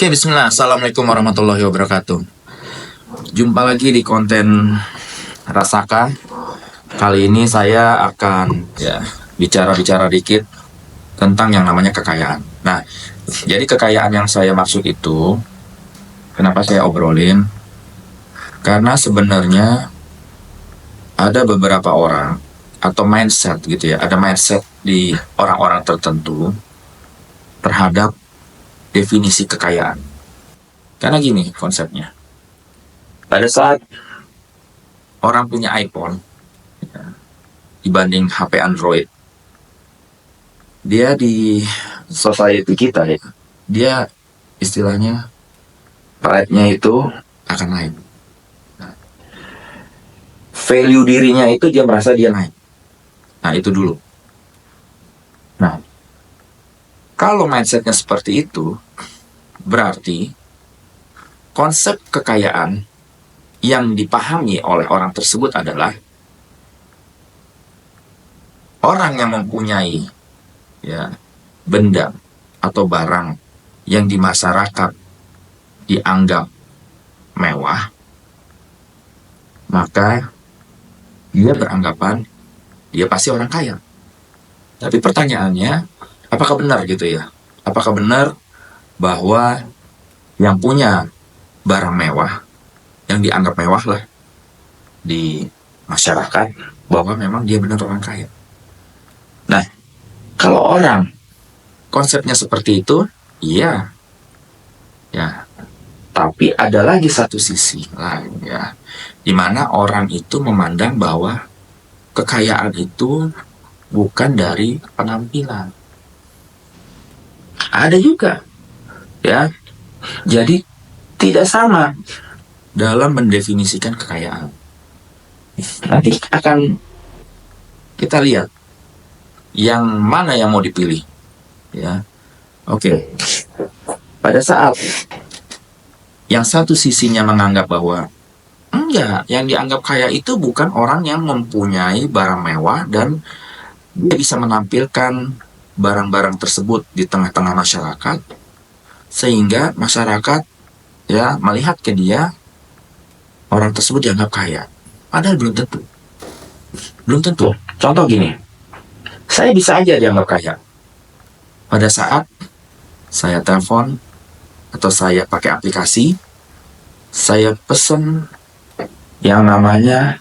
Oke, bismillah. Assalamualaikum warahmatullahi wabarakatuh. Jumpa lagi di konten Rasaka. Kali ini saya akan bicara-bicara dikit tentang yang namanya kekayaan. Nah, jadi kekayaan yang saya maksud itu, kenapa saya obrolin? Karena sebenarnya ada beberapa orang atau mindset gitu ya, ada mindset di orang-orang tertentu terhadap definisi kekayaan. Karena gini konsepnya. Pada saat orang punya iPhone dibanding HP Android, dia di society kita ya, dia istilahnya pride-nya itu akan naik. Value dirinya itu dia merasa dia naik. Nah, itu dulu. Nah, kalau mindsetnya seperti itu, berarti konsep kekayaan yang dipahami oleh orang tersebut adalah orang yang mempunyai benda atau barang yang di masyarakat dianggap mewah, maka dia beranggapan dia pasti orang kaya. Tapi pertanyaannya, apakah benar gitu ya? Apakah benar bahwa yang punya barang mewah, yang dianggap mewah lah di masyarakat, bahwa memang dia benar orang kaya? Nah, kalau orang konsepnya seperti itu, iya. Ya. Tapi ada lagi satu sisi lain ya, di mana orang itu memandang bahwa kekayaan itu bukan dari penampilan. Ada juga ya. Jadi tidak sama dalam mendefinisikan kekayaan. Nanti akan kita lihat yang mana yang mau dipilih ya. Oke. Pada saat yang satu sisinya menganggap bahwa enggak, yang dianggap kaya itu bukan orang yang mempunyai barang mewah dan dia bisa menampilkan barang-barang tersebut di tengah-tengah masyarakat sehingga masyarakat ya melihat ke dia, orang tersebut dianggap kaya. Padahal belum tentu. Belum tentu. Contoh gini, saya bisa aja dianggap kaya pada saat saya telepon atau saya pakai aplikasi, saya pesen yang namanya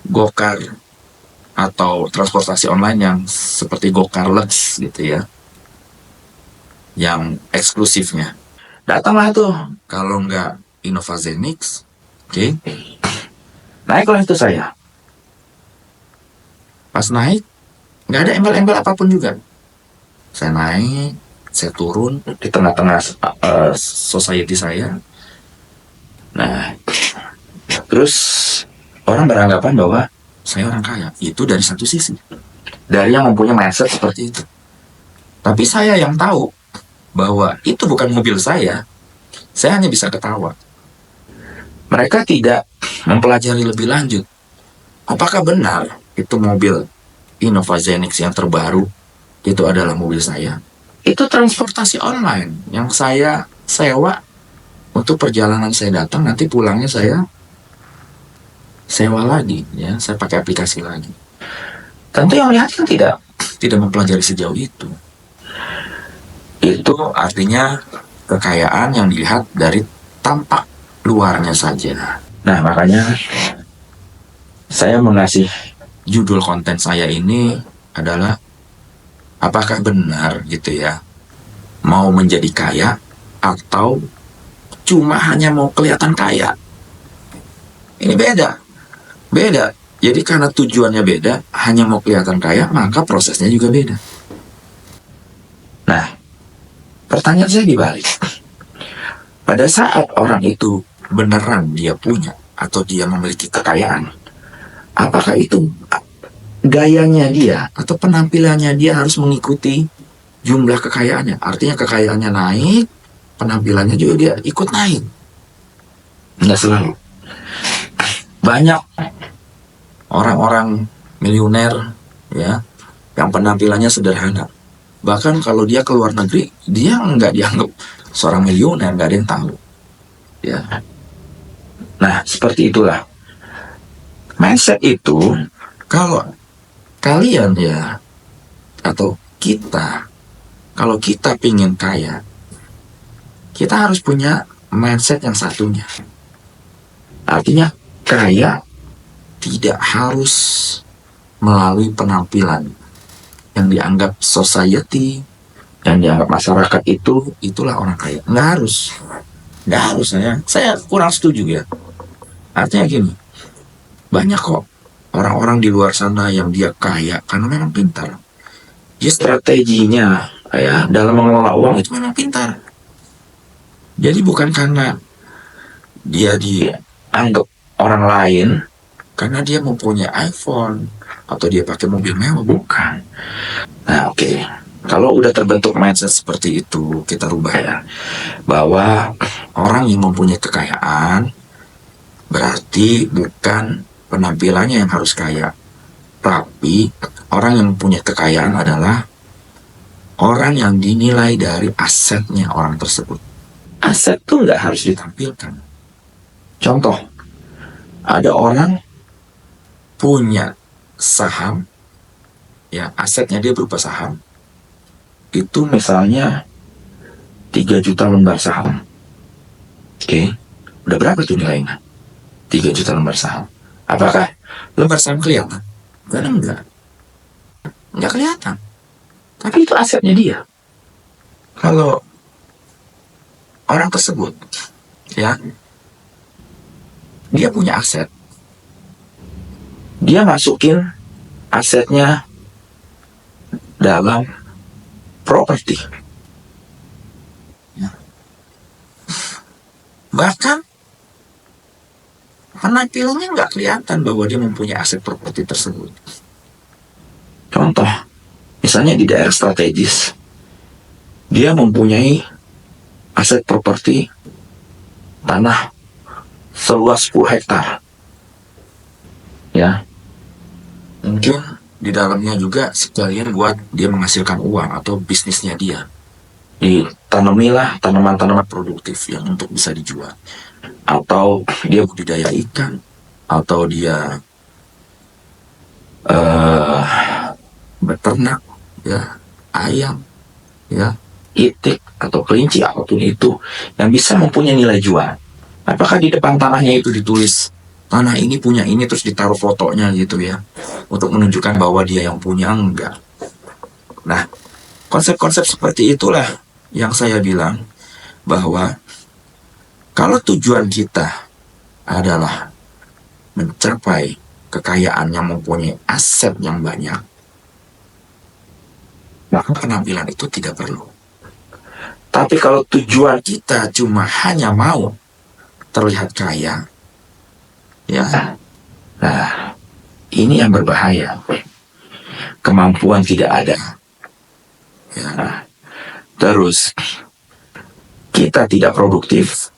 Gokar atau transportasi online yang seperti Gokar Lux gitu ya, yang eksklusifnya. Datanglah tuh, kalau nggak Innova Zenix, oke. Naiklah itu saya. Pas naik, nggak ada embel-embel apapun juga. Saya naik, saya turun di tengah-tengah society saya. Nah, terus orang beranggapan bahwa saya orang kaya. Itu dari satu sisi, dari yang mempunyai mindset seperti itu. Tapi saya yang tahu bahwa itu bukan mobil saya hanya bisa ketawa. Mereka tidak mempelajari lebih lanjut. Apakah benar itu mobil Innova Zenix yang terbaru itu adalah mobil saya? Itu transportasi online yang saya sewa untuk perjalanan saya datang, nanti pulangnya saya sewa lagi ya, saya pakai aplikasi lagi. Tentu yang lihat kan tidak mempelajari sejauh itu. Itu artinya kekayaan yang dilihat dari tampak luarnya saja. Nah, makanya saya mengasih judul konten saya ini adalah apakah benar gitu ya, mau menjadi kaya atau cuma hanya mau kelihatan kaya. Ini beda. Jadi karena tujuannya beda, hanya mau kelihatan kaya, maka prosesnya juga beda. Nah, pertanyaan saya dibalik. Pada saat orang itu beneran dia punya atau dia memiliki kekayaan, apakah itu gayanya dia atau penampilannya dia harus mengikuti jumlah kekayaannya? Artinya kekayaannya naik, penampilannya juga dia ikut naik. Nggak selalu. Banyak orang-orang miliuner ya yang penampilannya sederhana, Bahkan kalau dia ke luar negeri, dia nggak dianggap seorang milioner, nggak ada yang tahu. Ya. Nah, seperti itulah. Mindset itu, kalau kalian ya, atau kita, kalau kita pingin kaya, kita harus punya mindset yang satunya. Artinya, kaya tidak harus melalui penampilan yang dianggap society, yang dianggap masyarakat itulah orang kaya. Nggak harus saya kurang setuju ya. Artinya gini, banyak kok orang-orang di luar sana yang dia kaya karena memang pintar. Dia strateginya ya dalam mengelola uang itu memang pintar. Jadi bukan karena dia dianggap orang lain karena dia mempunyai iPhone atau dia pakai mobil mewah, bukan. Nah, oke. Kalau udah terbentuk mindset seperti itu, kita rubah ya. Bahwa orang yang mempunyai kekayaan berarti bukan penampilannya yang harus kaya, tapi orang yang punya kekayaan adalah orang yang dinilai dari asetnya orang tersebut. Aset tuh nggak harus ditampilkan. Contoh, ada orang punya saham, ya asetnya dia berupa saham, itu misalnya 3 juta lembar saham. Oke, udah berapa tuh nilainya? 3 juta lembar saham. Apakah lembar saham kelihatan? Kadang nggak kelihatan. Tapi itu asetnya dia. Kalau orang tersebut, ya, dia punya aset, dia masukin asetnya dalam properti. Ya. Bahkan penampilannya nggak kelihatan bahwa dia mempunyai aset properti tersebut. Contoh, misalnya di daerah strategis, dia mempunyai aset properti tanah seluas 10 hektar. Ya, mungkin di dalamnya juga sekalian buat dia menghasilkan uang atau bisnisnya dia. Ditanamilah tanaman-tanaman produktif yang untuk bisa dijual. Atau dia budidaya ikan, atau dia beternak, ya, ayam, ya, itik atau kelinci apapun itu yang bisa mempunyai nilai jual. Apakah di depan tanahnya itu ditulis tanah ini punya ini terus ditaruh fotonya gitu ya untuk menunjukkan bahwa dia yang punya? Enggak. Nah, konsep-konsep seperti itulah yang saya bilang bahwa kalau tujuan kita adalah mencapai kekayaan yang mempunyai aset yang banyak, maka penampilan itu tidak perlu. Tapi kalau tujuan kita cuma hanya mau terlihat kaya, ya, nah, ini yang berbahaya. Kemampuan tidak ada. Ya. Terus kita tidak produktif.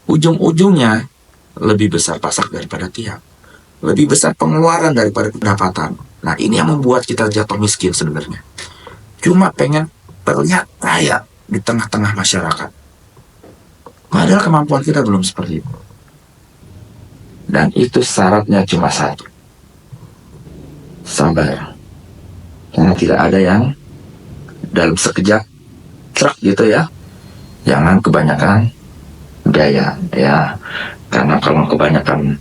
Ujung-ujungnya lebih besar pasak daripada tiang, lebih besar pengeluaran daripada pendapatan. Nah, ini yang membuat kita jatuh miskin sebenarnya. Cuma pengen terlihat kaya di tengah-tengah masyarakat. Padahal kemampuan kita belum seperti itu. Dan itu syaratnya cuma satu. Sabar. Karena tidak ada yang dalam sekejap truk gitu ya. Jangan kebanyakan gaya ya. Karena kalau kebanyakan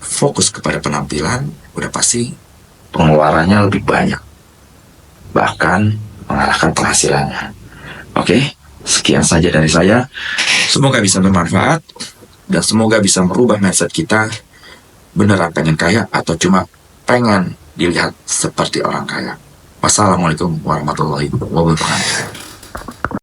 fokus kepada penampilan, udah pasti pengeluarannya lebih banyak. Bahkan mengalahkan penghasilannya. Oke, sekian saja dari saya. Semoga bisa bermanfaat dan semoga bisa merubah mindset kita. Beneran pengen kaya atau cuma pengen dilihat seperti orang kaya. Wassalamualaikum warahmatullahi wabarakatuh.